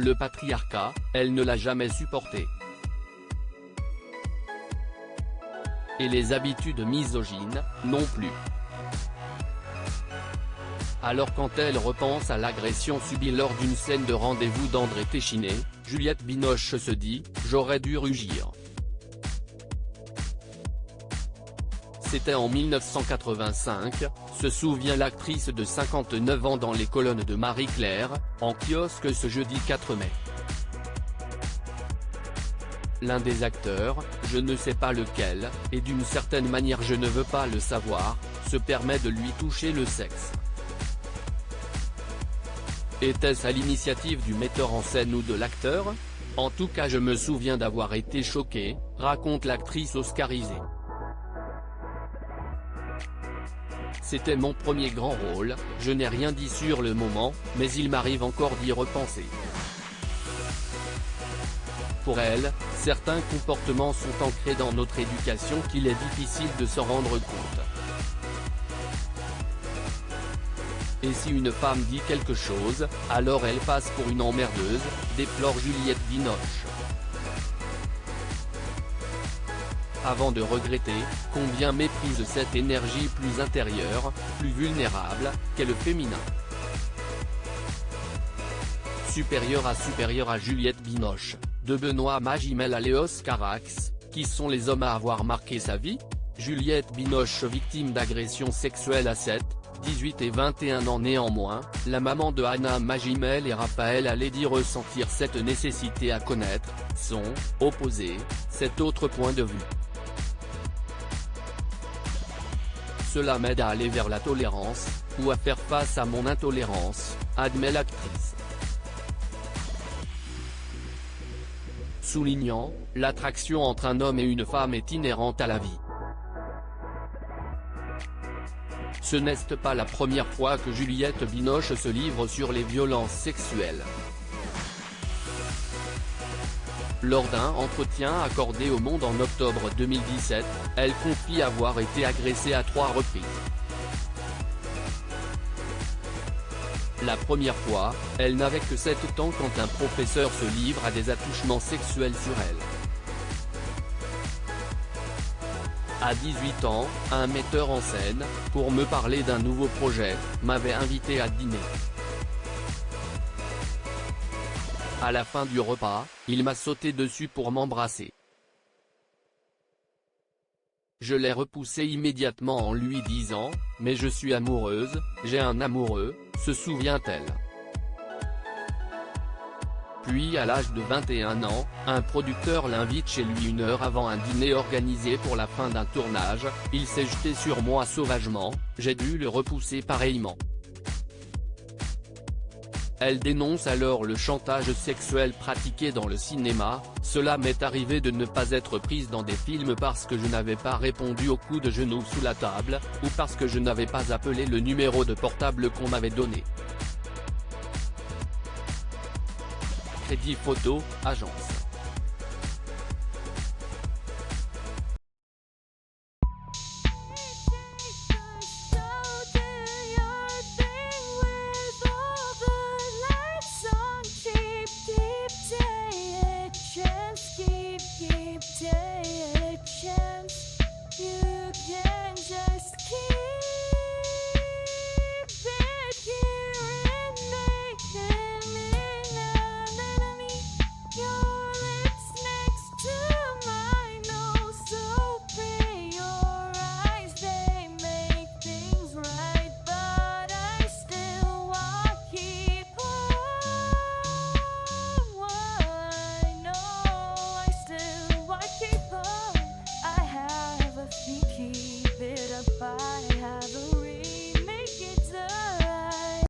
Le patriarcat, elle ne l'a jamais supporté. Et les habitudes misogynes, non plus. Alors quand elle repense à l'agression subie lors d'une scène de rendez-vous d'André Téchiné, Juliette Binoche se dit « J'aurais dû rugir ». C'était en 1985, se souvient l'actrice de 59 ans dans les colonnes de Marie-Claire, en kiosque ce jeudi 4 mai. L'un des acteurs, je ne sais pas lequel, et d'une certaine manière je ne veux pas le savoir, se permet de lui toucher le sexe. Était-ce à l'initiative du metteur en scène ou de l'acteur? En tout cas je me souviens d'avoir été choqué, raconte l'actrice oscarisée. C'était mon premier grand rôle, je n'ai rien dit sur le moment, mais il m'arrive encore d'y repenser. Pour elle, certains comportements sont ancrés dans notre éducation qu'il est difficile de s'en rendre compte. Et si une femme dit quelque chose, alors elle passe pour une emmerdeuse, déplore Juliette Binoche. Avant de regretter, combien méprise cette énergie plus intérieure, plus vulnérable, qu'est le féminin. Supérieur à Juliette Binoche, de Benoît Magimel à Léos Carax, qui sont les hommes à avoir marqué sa vie? Juliette Binoche victime d'agressions sexuelles à 7, 18 et 21 ans néanmoins, la maman de Anna Magimel et Raphaël allait dit ressentir cette nécessité à connaître, son, opposé, cet autre point de vue. Cela m'aide à aller vers la tolérance, ou à faire face à mon intolérance, admet l'actrice. Soulignant, l'attraction entre un homme et une femme est inhérente à la vie. Ce n'est pas la première fois que Juliette Binoche se livre sur les violences sexuelles. Lors d'un entretien accordé au Monde en octobre 2017, elle confie avoir été agressée à 3 reprises. La première fois, elle n'avait que 7 ans quand un professeur se livre à des attouchements sexuels sur elle. À 18 ans, un metteur en scène, pour me parler d'un nouveau projet, m'avait invité à dîner. À la fin du repas, il m'a sauté dessus pour m'embrasser. Je l'ai repoussé immédiatement en lui disant « Mais je suis amoureuse, j'ai un amoureux », se souvient-elle. Puis à l'âge de 21 ans, un producteur l'invite chez lui 1 heure avant un dîner organisé pour la fin d'un tournage, il s'est jeté sur moi sauvagement, j'ai dû le repousser pareillement. Elle dénonce alors le chantage sexuel pratiqué dans le cinéma, cela m'est arrivé de ne pas être prise dans des films parce que je n'avais pas répondu au coup de genou sous la table, ou parce que je n'avais pas appelé le numéro de portable qu'on m'avait donné. Crédit Photo, agence.